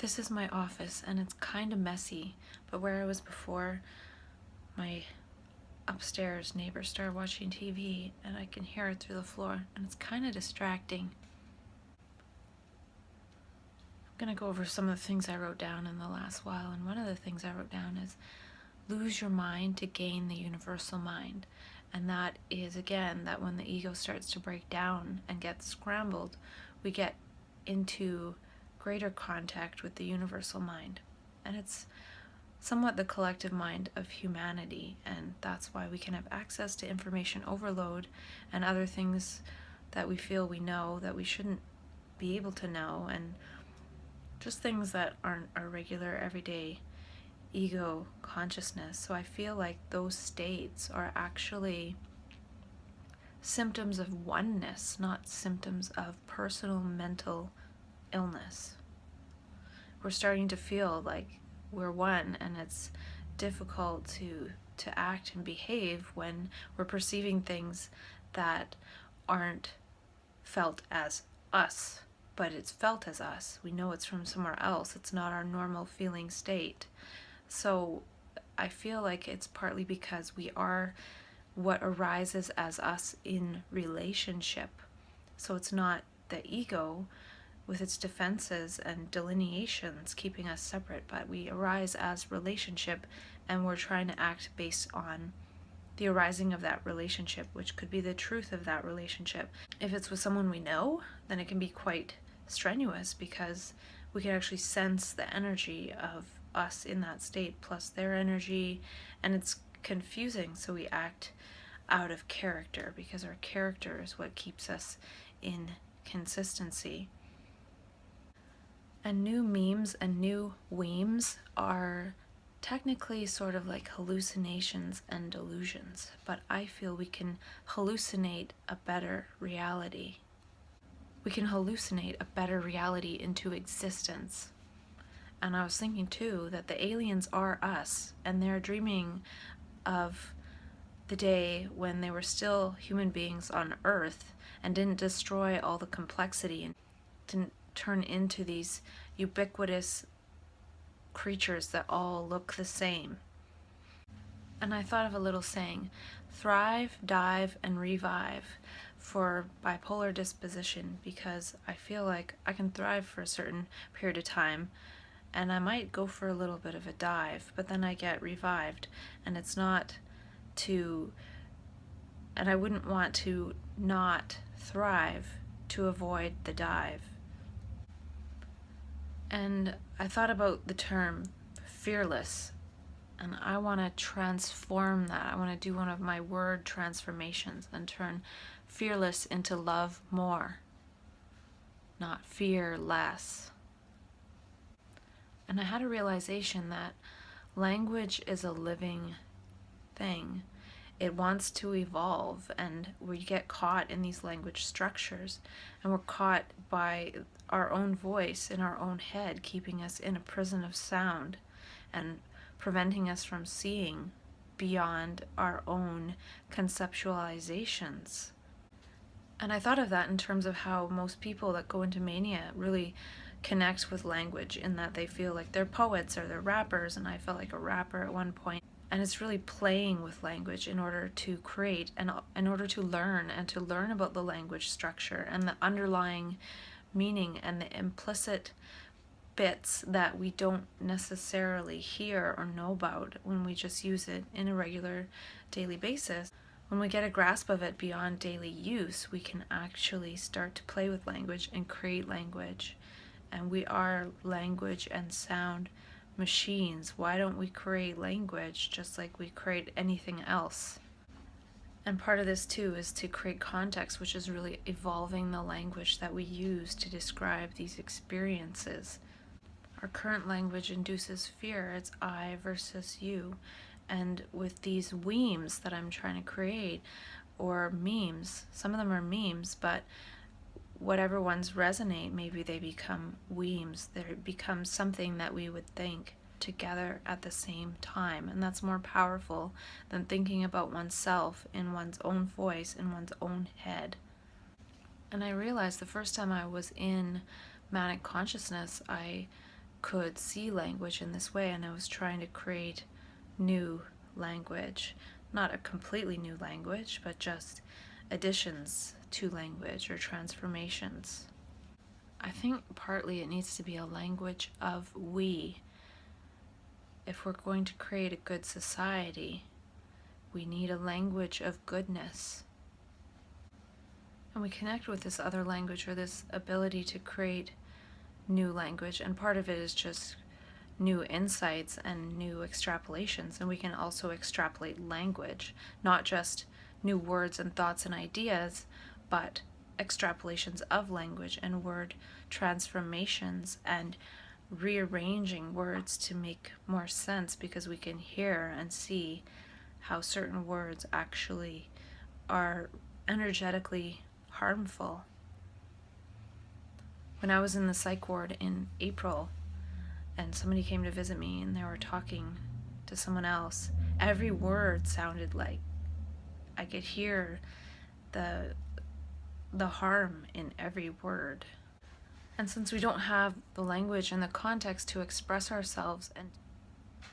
This is my office, and it's kind of messy, but where I was before, my upstairs neighbors started watching TV, and I can hear it through the floor, and it's kind of distracting. I'm gonna go over some of the things I wrote down in the last while, and one of the things I wrote down is lose your mind to gain the universal mind. And that is, again, that when the ego starts to break down and get scrambled, we get into greater contact with the universal mind. And it's somewhat the collective mind of humanity, and that's why we can have access to information overload and other things that we feel we know that we shouldn't be able to know, and just things that aren't our regular everyday ego consciousness. So I feel like those states are actually symptoms of oneness, not symptoms of personal mental illness. We're starting to feel like we're one, and it's difficult to act and behave when we're perceiving things that aren't felt as us, but it's felt as us. We know it's from somewhere else. It's not our normal feeling state. So I feel like it's partly because we are what arises as us in relationship. So it's not the ego with its defenses and delineations keeping us separate, but we arise as relationship, and we're trying to act based on the arising of that relationship, which could be the truth of that relationship. If it's with someone we know, then it can be quite strenuous because we can actually sense the energy of us in that state plus their energy, and it's confusing, so we act out of character because our character is what keeps us in consistency. And new memes and new weems are technically sort of like hallucinations and delusions, but I feel we can hallucinate a better reality. We can hallucinate a better reality into existence. And I was thinking too that the aliens are us, and they're dreaming of the day when they were still human beings on Earth and didn't destroy all the complexity and didn't turn into these ubiquitous creatures that all look the same. And I thought of a little saying: thrive, dive, and revive for bipolar disposition, because I feel like I can thrive for a certain period of time, and I might go for a little bit of a dive, but then I get revived, and it's not to, and I wouldn't want to not thrive to avoid the dive. And I thought about the term fearless, and I want to transform that. I want to do one of my word transformations and turn fearless into love more, not fear less. And I had a realization that language is a living thing. It wants to evolve, and we get caught in these language structures, and we're caught by our own voice in our own head, keeping us in a prison of sound and preventing us from seeing beyond our own conceptualizations. And I thought of that in terms of how most people that go into mania really connect with language, in that they feel like they're poets or they're rappers, and I felt like a rapper at one point. And it's really playing with language in order to create and in order to learn, and to learn about the language structure and the underlying meaning and the implicit bits that we don't necessarily hear or know about when we just use it in a regular daily basis. When we get a grasp of it beyond daily use, we can actually start to play with language and create language. And we are language and sound machines. Why don't we create language just like we create anything else? And part of this too is to create context, which is really evolving the language that we use to describe these experiences. Our current language induces fear. It's I versus you. And with these weems that I'm trying to create, or memes, some of them are memes, but whatever ones resonate, maybe they become weems. They become something that we would think together at the same time, and that's more powerful than thinking about oneself in one's own voice, in one's own head. And I realized the first time I was in manic consciousness, I could see language in this way, and I was trying to create new language. Not a completely new language, but just additions to language or transformations. I think partly it needs to be a language of we. If we're going to create a good society, we need a language of goodness. And we connect with this other language, or this ability to create new language, and part of it is just new insights and new extrapolations. And we can also extrapolate language, not just new words and thoughts and ideas, but extrapolations of language and word transformations and rearranging words to make more sense, because we can hear and see how certain words actually are energetically harmful. When I was in the psych ward in April and somebody came to visit me and they were talking to someone else, every word sounded like I could hear the harm in every word. And since we don't have the language and the context to express ourselves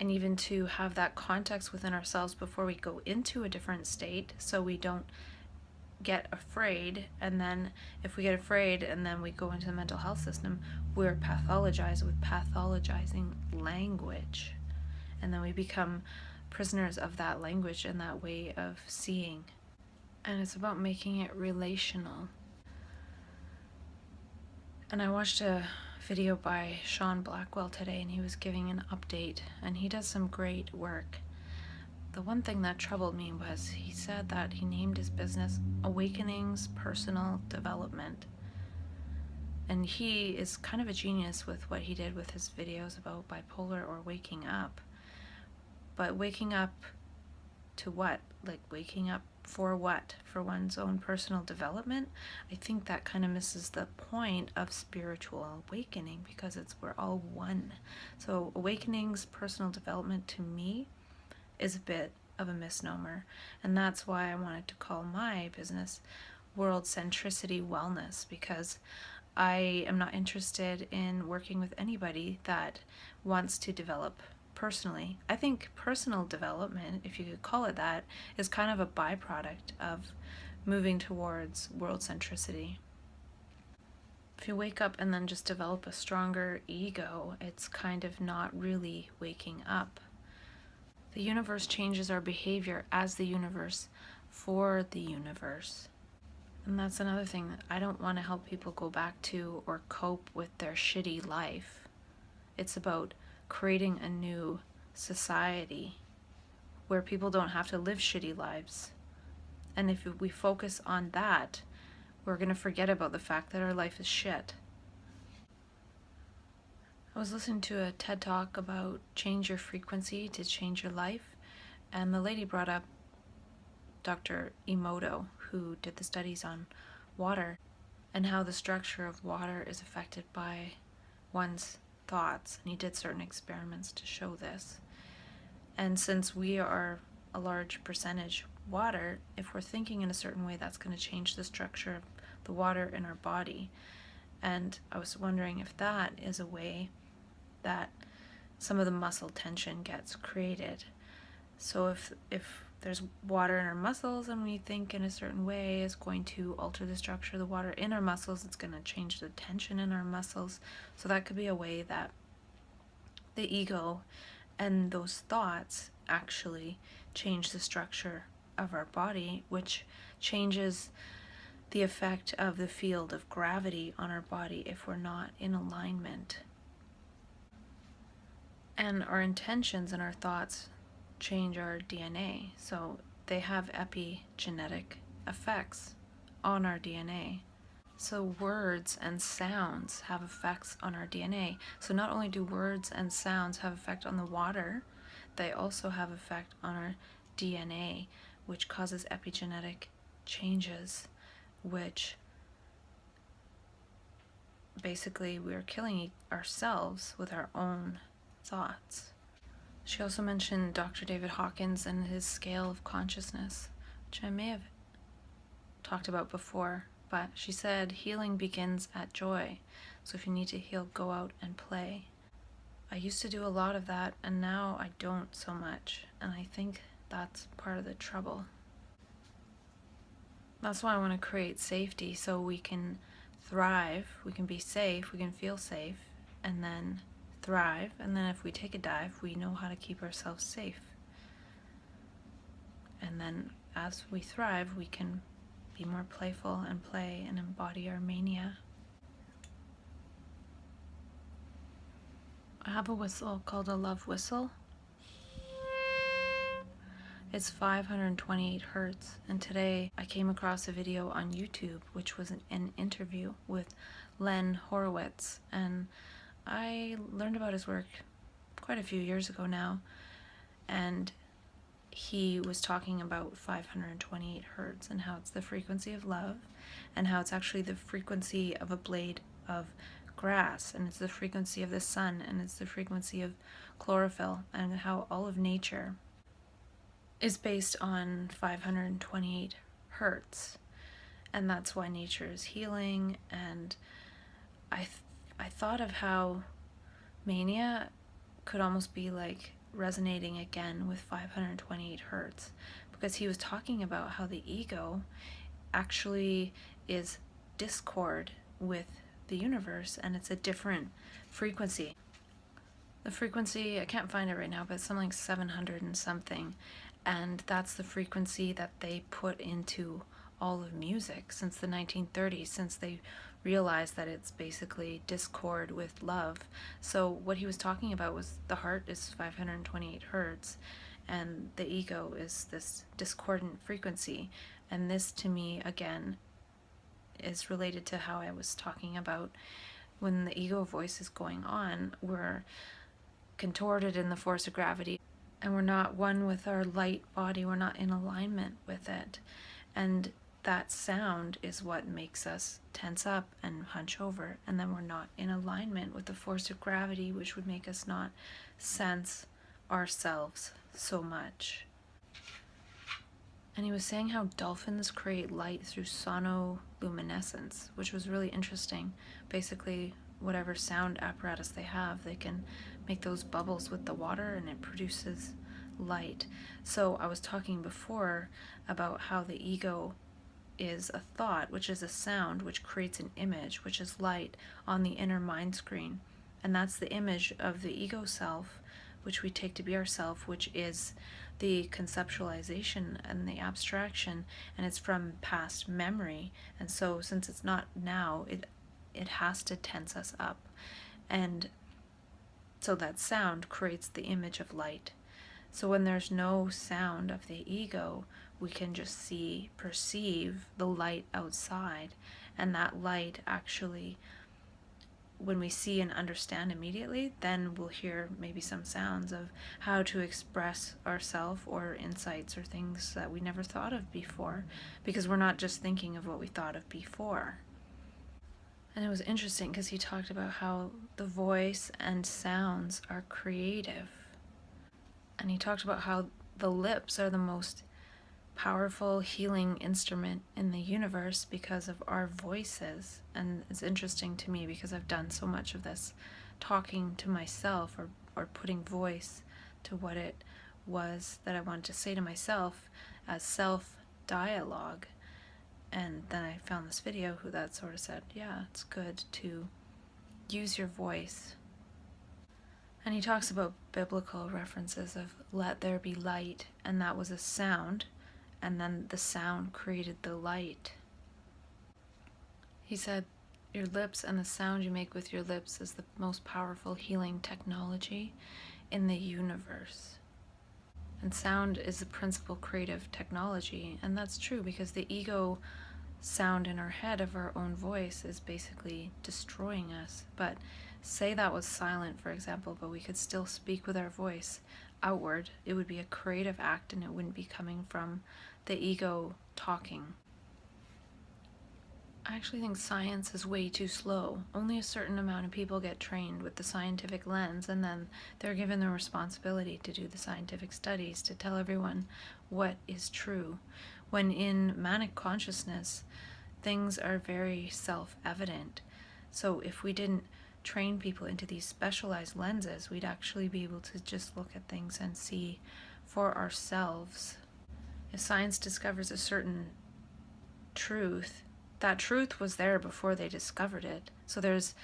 and even to have that context within ourselves before we go into a different state, so we don't get afraid, and then if we get afraid and then we go into the mental health system, we're pathologized with pathologizing language, and then we become prisoners of that language and that way of seeing. And it's about making it relational. And I watched a video by Sean Blackwell today, and he was giving an update, and he does some great work. The one thing that troubled me was he said that he named his business Awakenings Personal Development. And he is kind of a genius with what he did with his videos about bipolar or waking up. But waking up to what? Like waking up for what? For one's own personal development? I think that kind of misses the point of spiritual awakening, because we're all one. So Awakenings Personal Development to me is a bit of a misnomer, and that's why I wanted to call my business World Centricity Wellness, because I am not interested in working with anybody that wants to develop personally. I think personal development, if you could call it that, is kind of a byproduct of moving towards world centricity. If you wake up and then just develop a stronger ego, it's kind of not really waking up. The universe changes our behavior as the universe for the universe. And that's another thing that I don't want to help people go back to or cope with their shitty life. It's about creating a new society where people don't have to live shitty lives. And if we focus on that, we're going to forget about the fact that our life is shit. I was listening to a TED Talk about change your frequency to change your life, and the lady brought up Dr. Emoto, who did the studies on water and how the structure of water is affected by one's thoughts, and he did certain experiments to show this. And since we are a large percentage water, if we're thinking in a certain way, that's going to change the structure of the water in our body. And I was wondering if that is a way that some of the muscle tension gets created. So if there's water in our muscles and we think in a certain way, is going to alter the structure of the water in our muscles, it's going to change the tension in our muscles. So that could be a way that the ego and those thoughts actually change the structure of our body, which changes the effect of the field of gravity on our body if we're not in alignment. And our intentions and our thoughts change our DNA, so they have epigenetic effects on our DNA. So words and sounds have effects on our DNA. So not only do words and sounds have effect on the water, they also have effect on our DNA, which causes epigenetic changes, which basically we're killing ourselves with our own thoughts. She also mentioned Dr. David Hawkins and his scale of consciousness, which I may have talked about before, but she said healing begins at joy. So if you need to heal, go out and play. I used to do a lot of that, and now I don't so much, and I think that's part of the trouble. That's why I want to create safety, so we can thrive, we can be safe, we can feel safe, and then thrive, and then if we take a dive, we know how to keep ourselves safe. And then as we thrive, we can be more playful and play and embody our mania. I have a whistle called a love whistle. It's 528 Hertz, and today I came across a video on YouTube which was an interview with Len Horowitz, and I learned about his work quite a few years ago now, and he was talking about 528 Hertz and how it's the frequency of love, and how it's actually the frequency of a blade of grass, and it's the frequency of the sun, and it's the frequency of chlorophyll, and how all of nature is based on 528 Hertz, and that's why nature is healing. And I thought of how mania could almost be like resonating again with 528 Hertz, because he was talking about how the ego actually is discord with the universe, and it's a different frequency. The frequency, I can't find it right now, but it's something like 700 and something, and that's the frequency that they put into all of music since the 1930s, since they realized that it's basically discord with love. So what he was talking about was the heart is 528 Hertz, and the ego is this discordant frequency. And this, to me, again, is related to how I was talking about when the ego voice is going on, we're contorted in the force of gravity, and we're not one with our light body, we're not in alignment with it. And that sound is what makes us tense up and hunch over, and then we're not in alignment with the force of gravity, which would make us not sense ourselves so much. And he was saying how dolphins create light through sonoluminescence, which was really interesting. Basically, whatever sound apparatus they have, they can make those bubbles with the water and it produces light. So I was talking before about how the ego is a thought, which is a sound, which creates an image, which is light on the inner mind screen. And that's the image of the ego self, which we take to be ourself, which is the conceptualization and the abstraction, and it's from past memory. And so since it's not now, it has to tense us up. And so that sound creates the image of light. So when there's no sound of the ego, we can just perceive the light outside. And that light actually, when we see and understand immediately, then we'll hear maybe some sounds of how to express ourselves, or insights or things that we never thought of before, because we're not just thinking of what we thought of before. And it was interesting because he talked about how the voice and sounds are creative. And he talked about how the lips are the most powerful healing instrument in the universe because of our voices. And it's interesting to me because I've done so much of this talking to myself, or putting voice to what it was that I wanted to say to myself as self-dialogue. And then I found this video that sort of said, yeah, it's good to use your voice. And he talks about biblical references of let there be light, and that was a sound, and then the sound created the light. He said, your lips and the sound you make with your lips is the most powerful healing technology in the universe. And sound is the principal creative technology, and that's true because the ego sound in our head of our own voice is basically destroying us. But say that was silent, for example, but we could still speak with our voice outward. It would be a creative act, and it wouldn't be coming from the ego talking. I actually think science is way too slow. Only a certain amount of people get trained with the scientific lens, and then they're given the responsibility to do the scientific studies to tell everyone what is true. When in manic consciousness, things are very self-evident. So if we didn't train people into these specialized lenses, we'd actually be able to just look at things and see for ourselves. If science discovers a certain truth, that truth was there before they discovered it. So there's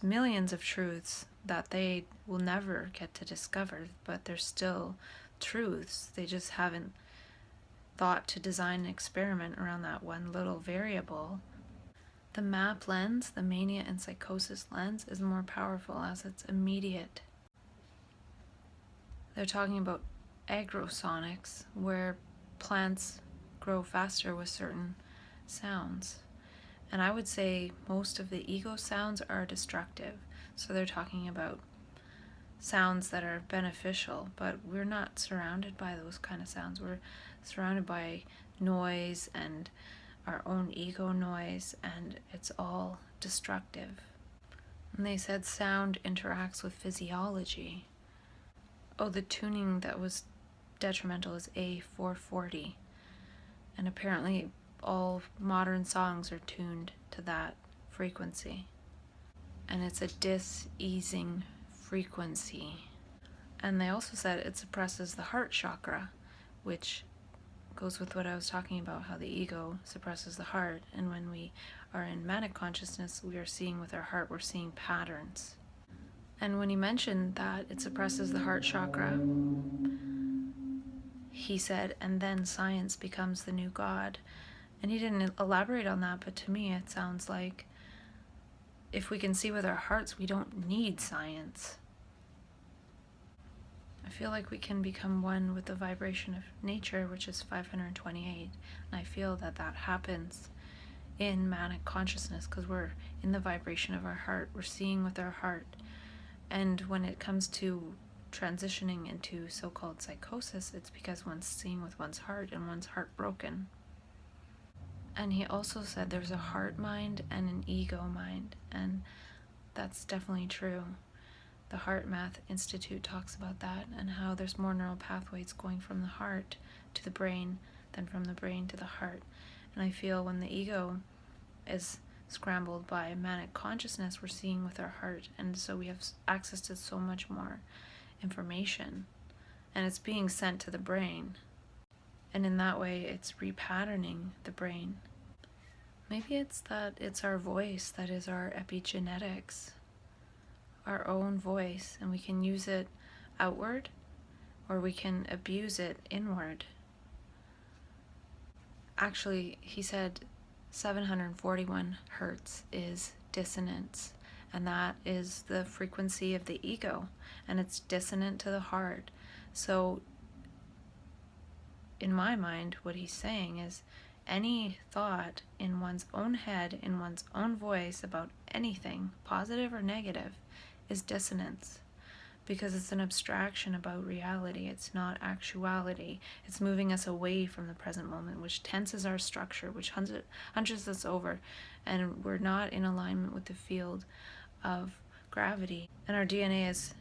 millions of truths that they will never get to discover, but they're still truths. They just haven't thought to design an experiment around that one little variable. The MAP lens, the mania and psychosis lens, is more powerful as it's immediate. They're talking about agrosonics, where plants grow faster with certain sounds. And I would say most of the ego sounds are destructive. So they're talking about sounds that are beneficial, but we're not surrounded by those kind of sounds. We're surrounded by noise and our own ego noise, and it's all destructive. And they said sound interacts with physiology. Oh, the tuning that was detrimental is A440. And apparently all modern songs are tuned to that frequency. And it's a dis-easing frequency. And they also said it suppresses the heart chakra, which goes with what I was talking about, how the ego suppresses the heart. And when we are in manic consciousness, we are seeing with our heart, we're seeing patterns. And when he mentioned that it suppresses the heart chakra, he said, and then science becomes the new God. And he didn't elaborate on that, but to me it sounds like if we can see with our hearts, we don't need science. I feel like we can become one with the vibration of nature, which is 528. And I feel that that happens in manic consciousness because we're in the vibration of our heart. We're seeing with our heart. And when it comes to transitioning into so-called psychosis, it's because one's seeing with one's heart and one's heart broken. And he also said there's a heart mind and an ego mind, and that's definitely true. The Heart Math Institute talks about that and how there's more neural pathways going from the heart to the brain than from the brain to the heart. And I feel when the ego is scrambled by manic consciousness, we're seeing with our heart, and so we have access to so much more information, and it's being sent to the brain, and in that way it's repatterning the brain. Maybe it's that it's our voice that is our epigenetics, our own voice, and we can use it outward or we can abuse it inward. Actually, he said 741 Hertz is dissonance, and that is the frequency of the ego, and it's dissonant to the heart. So in my mind, what he's saying is any thought in one's own head, in one's own voice about anything, positive or negative, is dissonance, because it's an abstraction about reality. It's not actuality. It's moving us away from the present moment, which tenses our structure, which hunches us over, and we're not in alignment with the field of gravity. And our DNA is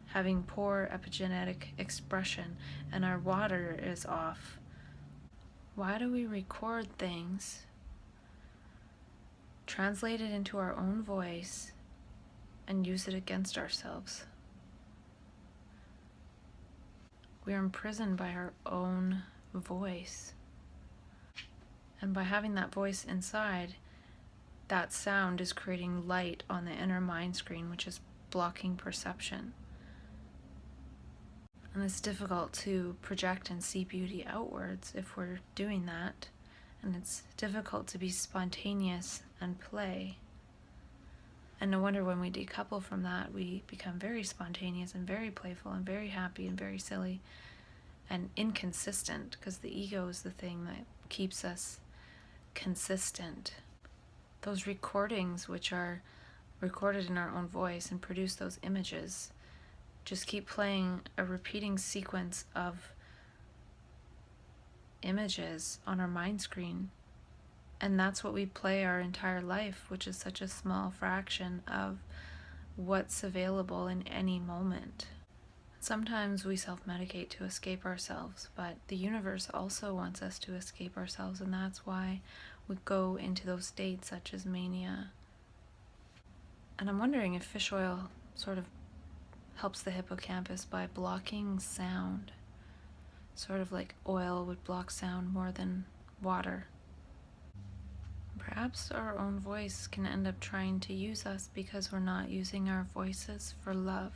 having poor epigenetic expression, and our water is off. Why do we record things, translate it into our own voice, and use it against ourselves? We are imprisoned by our own voice. And by having that voice inside, that sound is creating light on the inner mind screen, which is blocking perception. And it's difficult to project and see beauty outwards if we're doing that. And it's difficult to be spontaneous and play. And no wonder when we decouple from that, we become very spontaneous and very playful and very happy and very silly and inconsistent, because the ego is the thing that keeps us consistent. Those recordings, which are recorded in our own voice and produce those images, just keep playing a repeating sequence of images on our mind screen. And that's what we play our entire life, which is such a small fraction of what's available in any moment. Sometimes we self-medicate to escape ourselves, but the universe also wants us to escape ourselves, and that's why we go into those states such as mania. And I'm wondering if fish oil sort of helps the hippocampus by blocking sound, sort of like oil would block sound more than water. Perhaps our own voice can end up trying to use us because we're not using our voices for love.